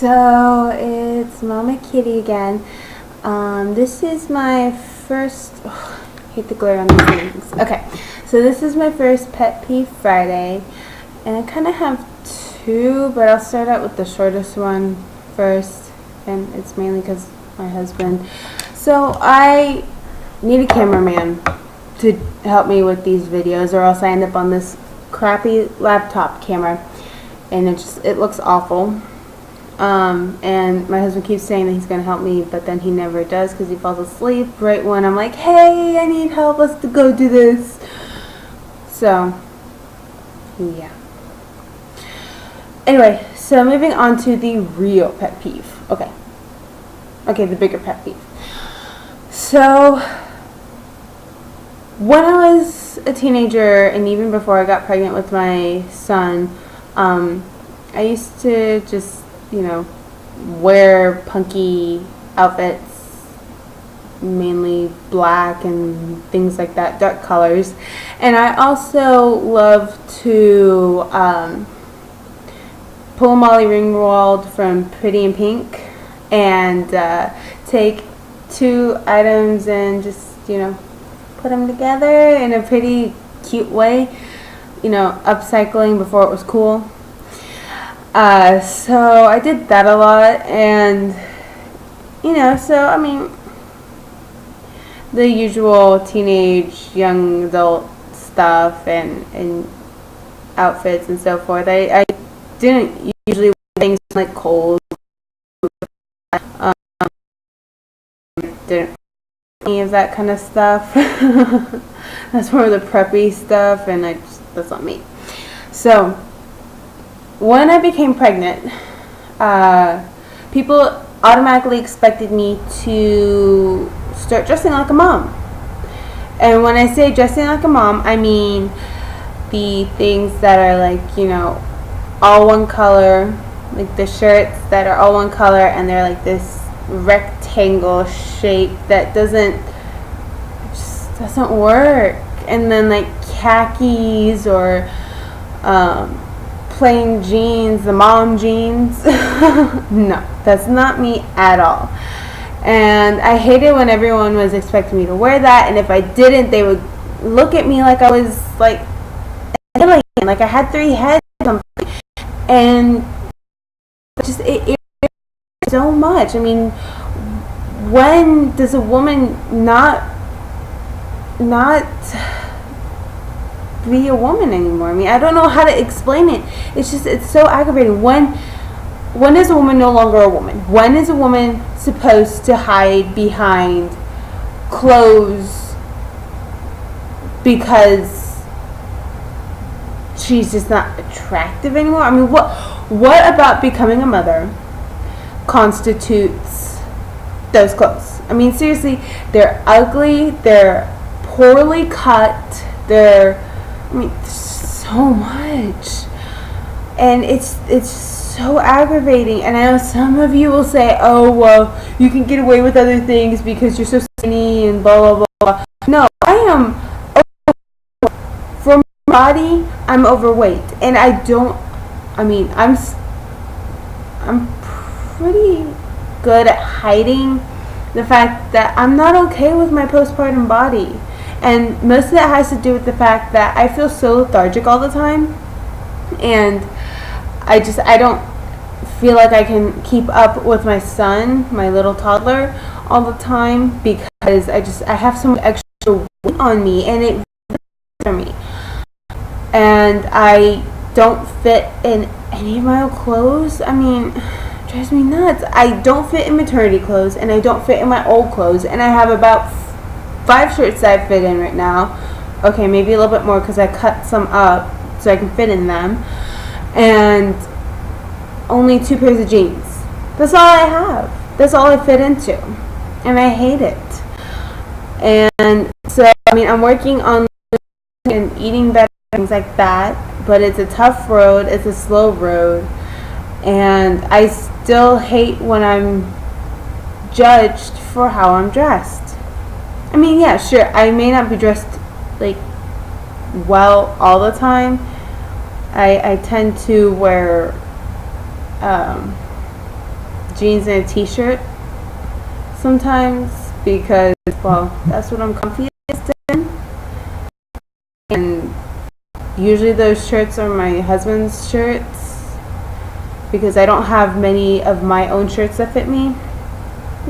So it's Mama Kitty again. This is my first. Oh, I hate the glare on these things. Okay, so this is my first Pet Peeve Friday, and I kind of have two, but I'll start out with the shortest one first, and it's mainly because my husband. So I need a cameraman to help me with these videos, or else I end up on this crappy laptop camera, and it looks awful. And my husband keeps saying that he's going to help me, but then he never does because he falls asleep right when I'm like, hey, I need help, let's go do this. So, yeah. Anyway, so moving on to the real pet peeve. Okay, the bigger pet peeve. So, when I was a teenager, and even before I got pregnant with my son, I used to just wear punky outfits, mainly black and things like that, dark colors. And I also love to pull a Molly Ringwald from Pretty in Pink and take two items and just, put them together in a pretty cute way, upcycling before it was cool. So I did that a lot, and the usual teenage, young adult stuff and outfits and so forth. I didn't usually wear things like clothes. Didn't any of that kind of stuff. That's more of the preppy stuff, and that's not me. So when I became pregnant, people automatically expected me to start dressing like a mom. And when I say dressing like a mom, I mean the things that are like, all one color, like the shirts that are all one color and they're like this rectangle shape that doesn't work. And then like khakis or plain jeans, the mom jeans. No, that's not me at all. And I hated when everyone was expecting me to wear that, and if I didn't, they would look at me like I was like an alien, like I had 3 heads or something. And just it so much. I mean, when does a woman not be a woman anymore? I mean, I don't know how to explain it. It's so aggravating. When is a woman no longer a woman? When is a woman supposed to hide behind clothes because she's just not attractive anymore? I mean, what about becoming a mother constitutes those clothes? I mean, seriously, they're ugly, they're poorly cut, there's so much, and it's so aggravating. And I know some of you will say, oh, well, you can get away with other things because you're so skinny and blah blah blah. No, I am overweight. For my body, I'm overweight, and I'm pretty good at hiding the fact that I'm not okay with my postpartum body. And most of that has to do with the fact that I feel so lethargic all the time, and I don't feel like I can keep up with my son, my little toddler, all the time, because I have so much extra weight on me, and it for me, and I don't fit in any of my old clothes. I mean, it drives me nuts. I don't fit in maternity clothes, and I don't fit in my old clothes, and I have about 5 shirts that I fit in right now. Okay, maybe a little bit more because I cut some up so I can fit in them. And only 2 pairs of jeans. That's all I have. That's all I fit into. And I hate it. And so, I'm working on and eating better, things like that. But it's a tough road. It's a slow road. And I still hate when I'm judged for how I'm dressed. I mean, yeah, sure, I may not be dressed like well all the time. I tend to wear jeans and a t-shirt sometimes because, well, that's what I'm comfy in. And usually those shirts are my husband's shirts because I don't have many of my own shirts that fit me.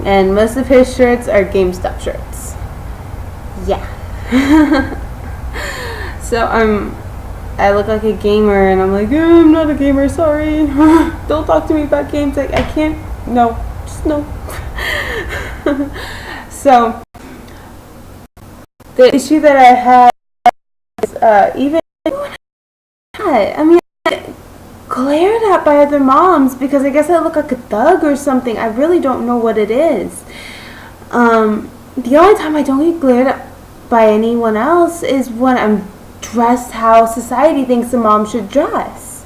And most of his shirts are GameStop shirts. Yeah. So I look like a gamer and I'm like, oh, I'm not a gamer, sorry. Don't talk to me about games. I can't. No. Just no. So the issue that I had is even I mean, glared at by other moms because I guess I look like a thug or something. I really don't know what it is. The only time I don't get glared at by anyone else is when I'm dressed how society thinks a mom should dress.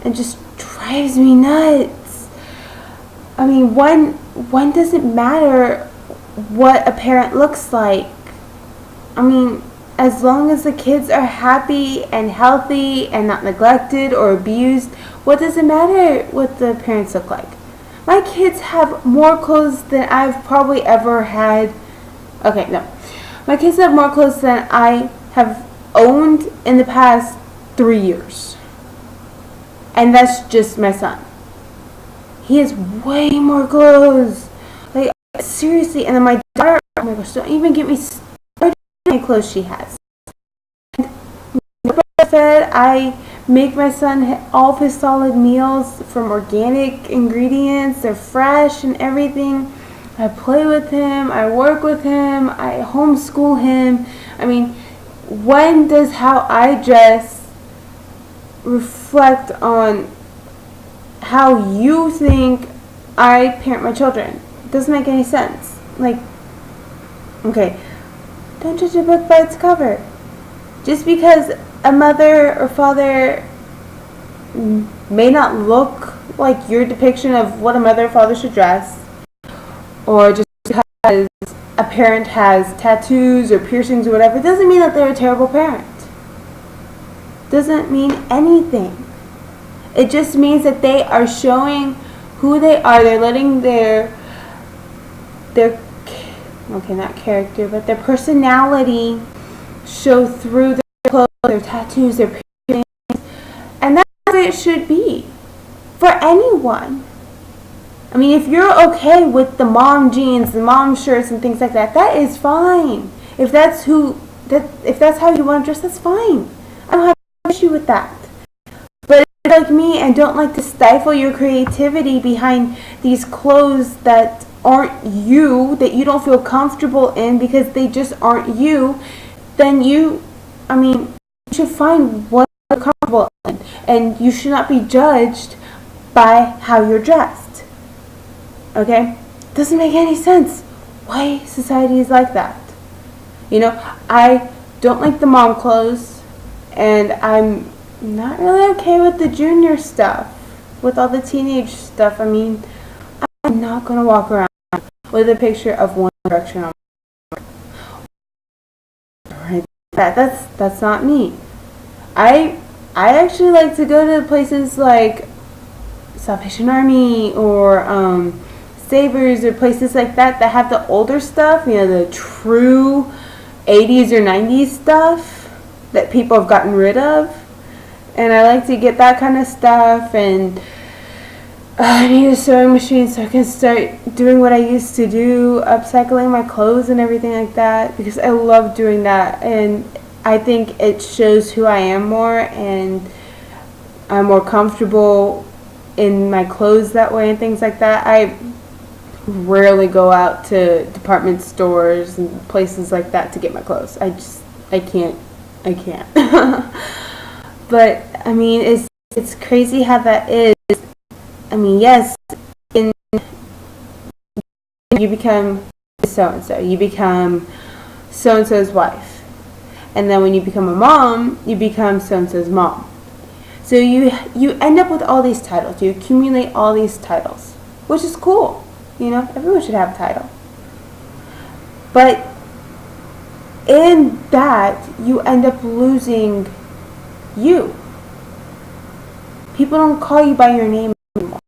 And just drives me nuts. I mean, when does it matter what a parent looks like? I mean, as long as the kids are happy and healthy and not neglected or abused, what does it matter what the parents look like? My kids have more clothes than I've probably ever had. Okay, no. My kids have more clothes than I have owned in the past 3 years. And that's just my son. He has way more clothes. Like, seriously. And then my daughter, oh my gosh, don't even get me started on how many clothes she has. I make my son all of his solid meals from organic ingredients. They're fresh and everything. I play with him. I work with him. I homeschool him. I mean, when does how I dress reflect on how you think I parent my children? It doesn't make any sense. Like, okay, don't judge a book by its cover. Just because a mother or father may not look like your depiction of what a mother or father should dress, or just because a parent has tattoos or piercings or whatever, doesn't mean that they're a terrible parent. Doesn't mean anything. It just means that they are showing who they are. They're letting their okay, not character, but their personality show through their clothes, their tattoos, their piercings. And that's the way it should be for anyone. I mean, if you're okay with the mom jeans, the mom shirts and things like that, that is fine. If that's how you want to dress, that's fine. I don't have an issue with that. But if you're like me and don't like to stifle your creativity behind these clothes that aren't you, that you don't feel comfortable in because they just aren't you, then you should find what you're comfortable in. And you should not be judged by how you're dressed. Okay? Doesn't make any sense why society is like that. You know, I don't like the mom clothes, and I'm not really okay with the junior stuff, with all the teenage stuff. I mean, I'm not going to walk around with a picture of One Direction on my that's not me. I actually like to go to places like Salvation Army or Savers or places like that have the older stuff, you know, the true 80s or 90s stuff that people have gotten rid of. And I like to get that kind of stuff, and I need a sewing machine so I can start doing what I used to do, upcycling my clothes and everything like that, because I love doing that, and I think it shows who I am more, and I'm more comfortable in my clothes that way and things like that. I rarely go out to department stores and places like that to get my clothes. I can't. But I mean, it's crazy how that is. I mean, yes, you become so-and-so. You become so-and-so's wife. And then when you become a mom, you become so-and-so's mom. So you end up with all these titles. You accumulate all these titles, which is cool. You know, everyone should have a title. But in that, you end up losing you. People don't call you by your name anymore.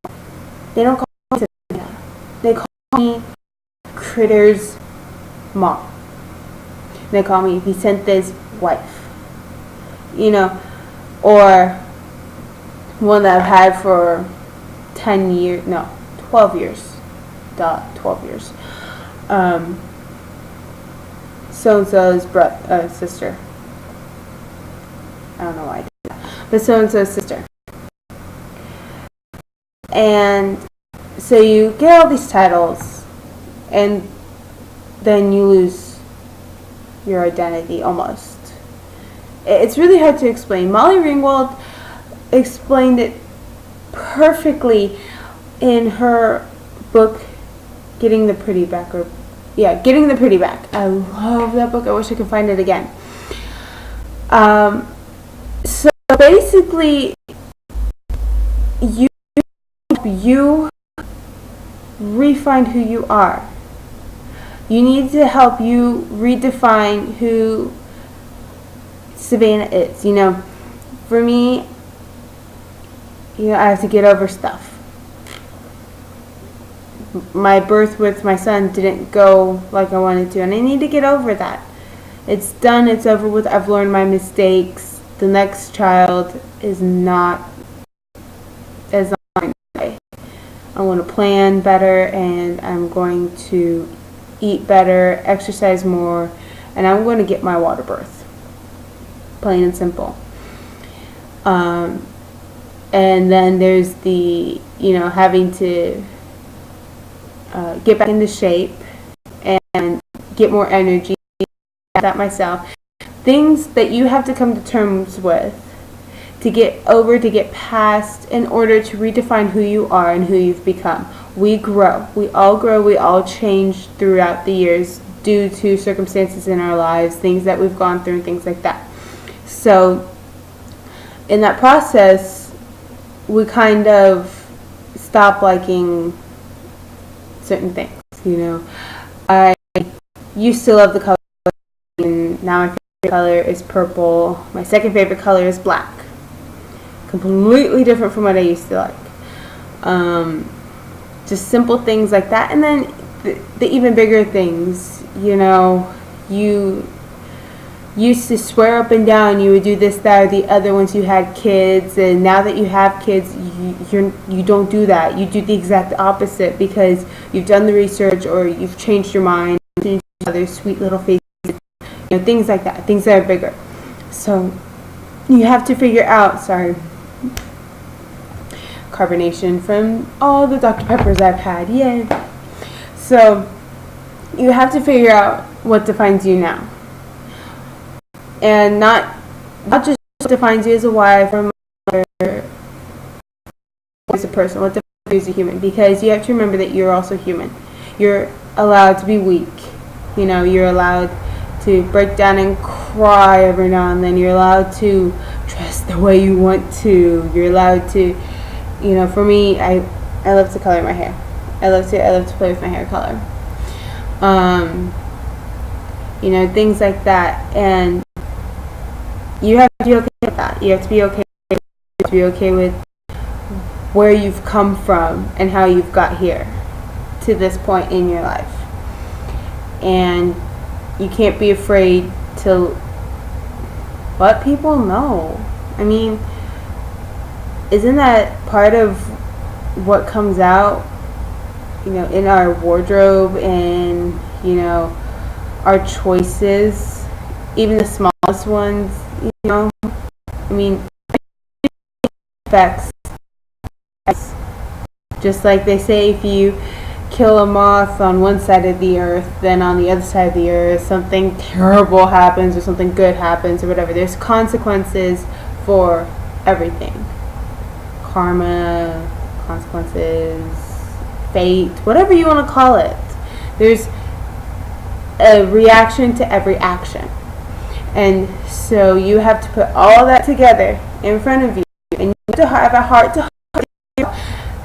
They don't call you something They call me Critter's mom. They call me Vicente's wife. You know, or one that I've had for 10 years, no, 12 years. 12 years. So-and-so's sister. I don't know why I did that. But so-and-so's sister. And so you get all these titles, and then you lose your identity almost. It's really hard to explain. Molly Ringwald explained it perfectly in her book, Getting the Pretty Back. Getting the Pretty Back. I love that book. I wish I could find it again. So basically, you refine who you are. You need to help you redefine who Savannah is. You know, for me, I have to get over stuff. My birth with my son didn't go like I wanted to, and I need to get over that. It's done, it's over with. I've learned my mistakes. The next child is not as I want to plan better, and I'm going to eat better, exercise more, and I'm going to get my water birth. Plain and simple. And then there's the, having to get back into shape and get more energy. That myself. Things that you have to come to terms with, to get over, to get past, in order to redefine who you are and who you've become. We grow. We all change throughout the years due to circumstances in our lives, things that we've gone through and things like that. So in that process, we kind of stop liking certain things. I used to love the color, and now my favorite color is purple. My second favorite color is black. Completely different from what I used to like. Just simple things like that. And then the even bigger things, you used to swear up and down you would do this, that, or the other once you had kids, and now that you have kids, you don't do that. You do the exact opposite because you've done the research or you've changed your mind, changed other sweet little faces, things like that, things that are bigger. So you have to figure out, carbonation from all the Dr. Peppers I've had, yay. So you have to figure out what defines you now. And not just what defines you as a wife or as a person, what defines you as a human. Because you have to remember that you're also human. You're allowed to be weak. You're allowed to break down and cry every now and then. You're allowed to dress the way you want to. You're allowed to, for me, I love to color my hair. I love to play with my hair color. Things like that. And you have to be okay with that. You have to be okay with where you've come from and how you've got here to this point in your life. And you can't be afraid to let people know. I mean, isn't that part of what comes out, in our wardrobe and, our choices, even the smallest ones, I mean, affects. Just like they say, if you kill a moth on one side of the earth, then on the other side of the earth something terrible happens or something good happens or whatever. There's consequences for everything. Karma, consequences, fate, whatever you want to call it. There's a reaction to every action. And so you have to put all that together in front of you, and you have to have a heart to heart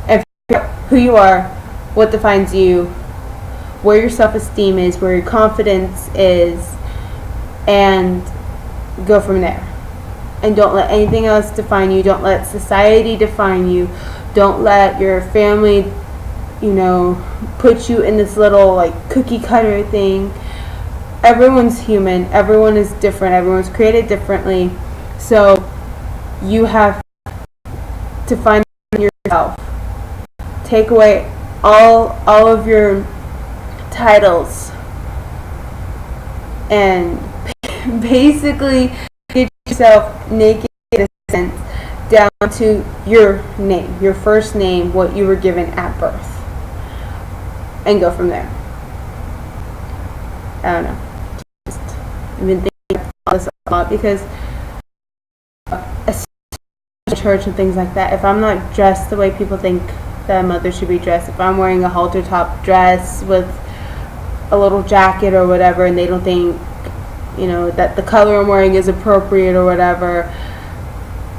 and figure out who you are, what defines you, where your self-esteem is, where your confidence is, and go from there. And don't let anything else define you. Don't let society define you. Don't let your family, put you in this little like cookie cutter thing. Everyone's human. Everyone is different. Everyone's created differently. So you have to find yourself. Take away all of your titles and basically get yourself naked in a sense down to your name, your first name, what you were given at birth, and go from there. I don't know. I've been thinking about this a lot because church and things like that, if I'm not dressed the way people think that a mother should be dressed, if I'm wearing a halter top dress with a little jacket or whatever, and they don't think that the color I'm wearing is appropriate or whatever,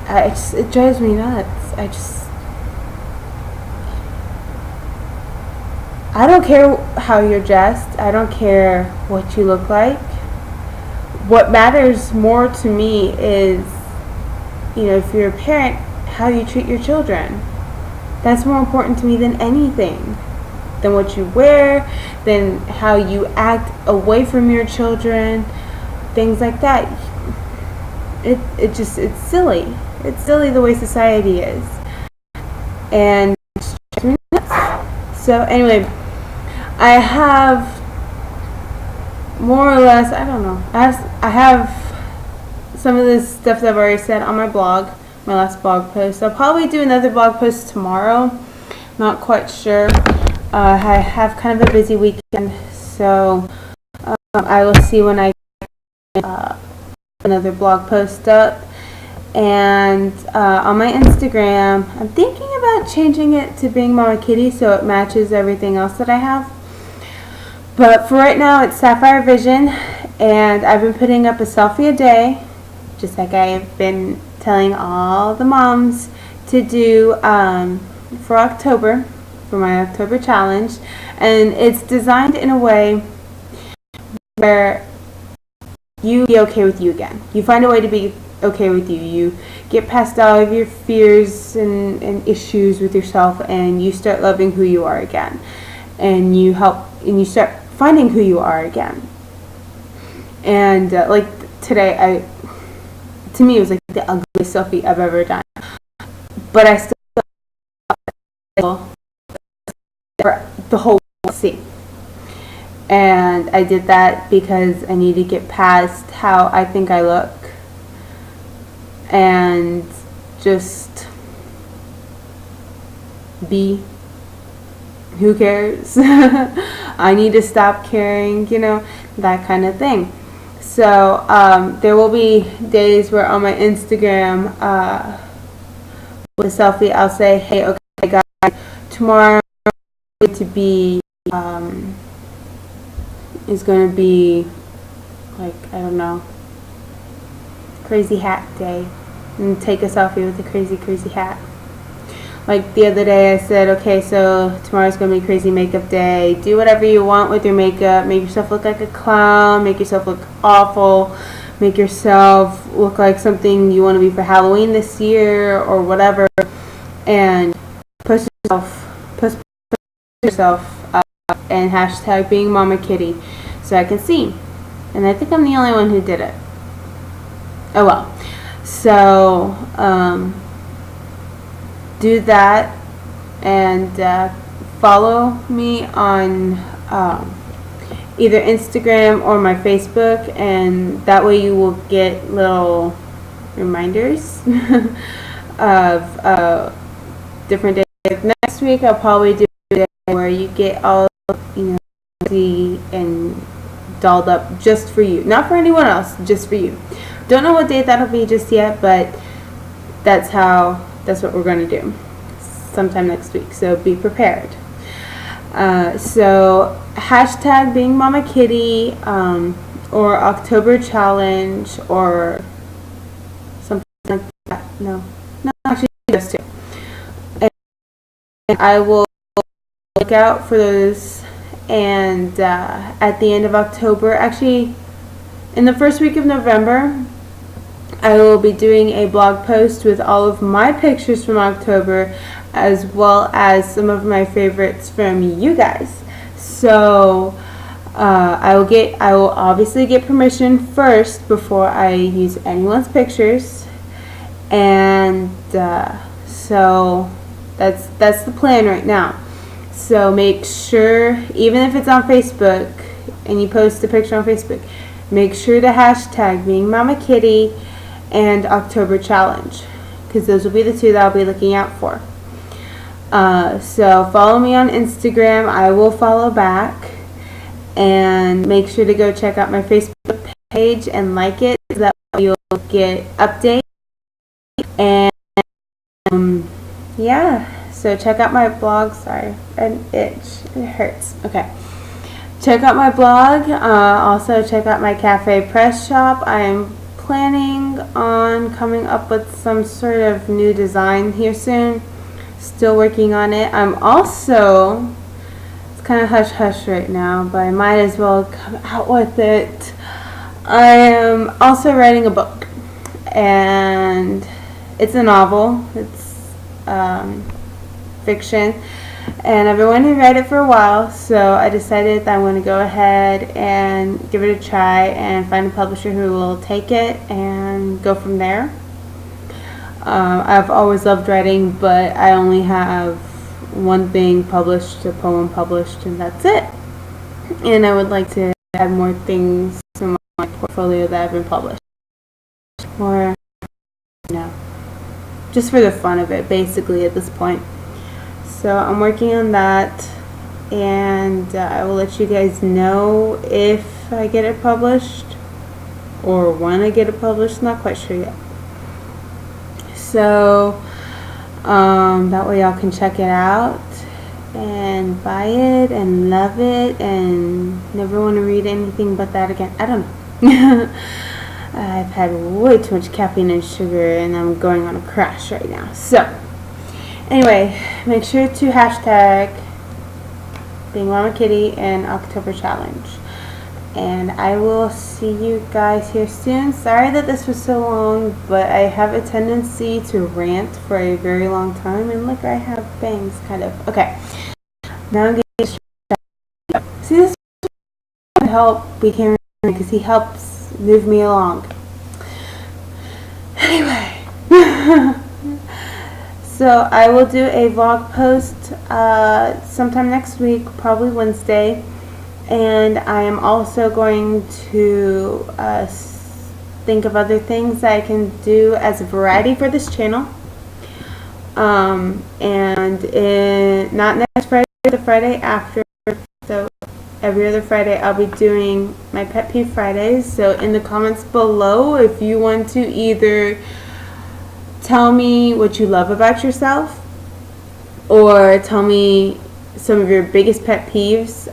it drives me nuts. I don't care how you're dressed. I don't care what you look like. What matters more to me is, if you're a parent, how you treat your children. That's more important to me than anything. Than what you wear, than how you act away from your children, things like that. It's silly. It's silly the way society is. And it's drives me nuts. So anyway, I have more or less, I don't know, I have some of this stuff that I've already said on my blog, my last blog post. I'll probably do another blog post tomorrow. Not quite sure. I have kind of a busy weekend, so I will see when I get another blog post up. And on my Instagram, I'm thinking about changing it to Being Mama Kitty so it matches everything else that I have. But for right now, it's Sapphire Vision, and I've been putting up a selfie a day, just like I've been telling all the moms to do for October, for my October challenge. And it's designed in a way where you be okay with you again. You find a way to be okay with you. You get past all of your fears and issues with yourself, and you start loving who you are again. And you start finding who you are again. And like today, to me, it was like the ugliest selfie I've ever done. But I still for the whole world to see. And I did that because I need to get past how I think I look. And just be. Who cares? I need to stop caring, that kind of thing. So there will be days where on my Instagram, with a selfie, I'll say, hey, okay, guys, tomorrow is going to be, like, I don't know, crazy hat day. And take a selfie with a crazy, crazy hat. Like the other day I said, okay, so tomorrow's going to be crazy makeup day. Do whatever you want with your makeup. Make yourself look like a clown. Make yourself look awful. Make yourself look like something you want to be for Halloween this year or whatever. And post yourself and hashtag Being Mama Kitty so I can see. And I think I'm the only one who did it. Oh well. So, do that, and follow me on either Instagram or my Facebook, and that way you will get little reminders of different days. Next week I'll probably do a day where you get all see and dolled up just for you, not for anyone else, just for you. Don't know what date that'll be just yet, but that's what we're going to do sometime next week, so be prepared. So hashtag Being Mama Kitty, or October challenge, or something like that. No, actually those two. And I will look out for those, and at the end of October, actually in the first week of November, I will be doing a blog post with all of my pictures from October, as well as some of my favorites from you guys. So I will obviously get permission first before I use anyone's pictures, and so that's the plan right now. So make sure, even if it's on Facebook and you post a picture on Facebook, make sure to hashtag Being Mama Kitty and October Challenge, because those will be the two that I'll be looking out for. So follow me on Instagram. I will follow back, and make sure to go check out my Facebook page and like it, so that you'll get updates. And yeah, so check out my blog. Sorry, an itch, it hurts. Okay, check out my blog. Also check out my cafe press shop. I'm planning on coming up with some sort of new design here soon. Still working on it. I'm also, it's kind of hush hush right now, but I might as well come out with it. I am also writing a book, and it's a novel. It's fiction, and I've been wanting to write it for a while, so I decided that I'm going to go ahead and give it a try and find a publisher who will take it and go from there. I've always loved writing, but I only have one thing published, a poem published, and that's it. And I would like to add more things to my portfolio that have been published. Or, just for the fun of it, basically, at this point. So I'm working on that, and I will let you guys know if I get it published or when I get it published. Not quite sure yet. So that way y'all can check it out and buy it and love it and never want to read anything but that again. I don't know. I've had way too much caffeine and sugar, and I'm going on a crash right now. So anyway, make sure to hashtag Being Mama Kitty and October Challenge. And I will see you guys here soon. Sorry that this was so long, but I have a tendency to rant for a very long time. And look, I have bangs, kind of. Okay. Now I'm getting see, this would help. We can, because he helps move me along. Anyway. So I will do a vlog post sometime next week, probably Wednesday. And I am also going to think of other things that I can do as a variety for this channel. And not next Friday, the Friday after. So every other Friday I'll be doing my Pet Peeve Fridays. So in the comments below, if you want to either tell me what you love about yourself, or tell me some of your biggest pet peeves,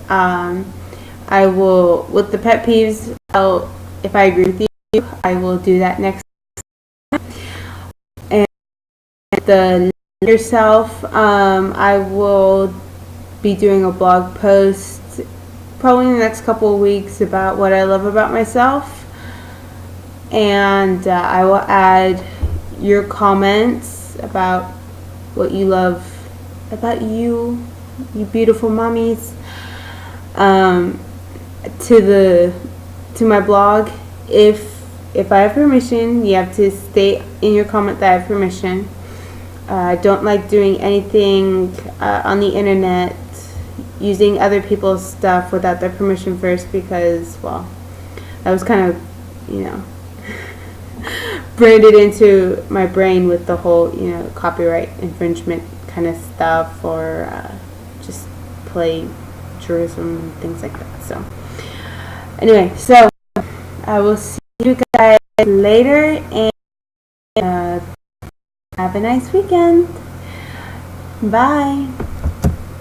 I will, with the pet peeves, if I agree with you, I will do that next time. And the yourself, I will be doing a blog post probably in the next couple of weeks about what I love about myself. And I will add your comments about what you love about you beautiful mommies, to my blog. If I have permission, you have to state in your comment that I have permission. I don't like doing anything on the internet, using other people's stuff without their permission first, because, well, that was kind of, branded into my brain with the whole, copyright infringement kind of stuff, or just plagiarism and things like that. So anyway, so I will see you guys later, and have a nice weekend. Bye.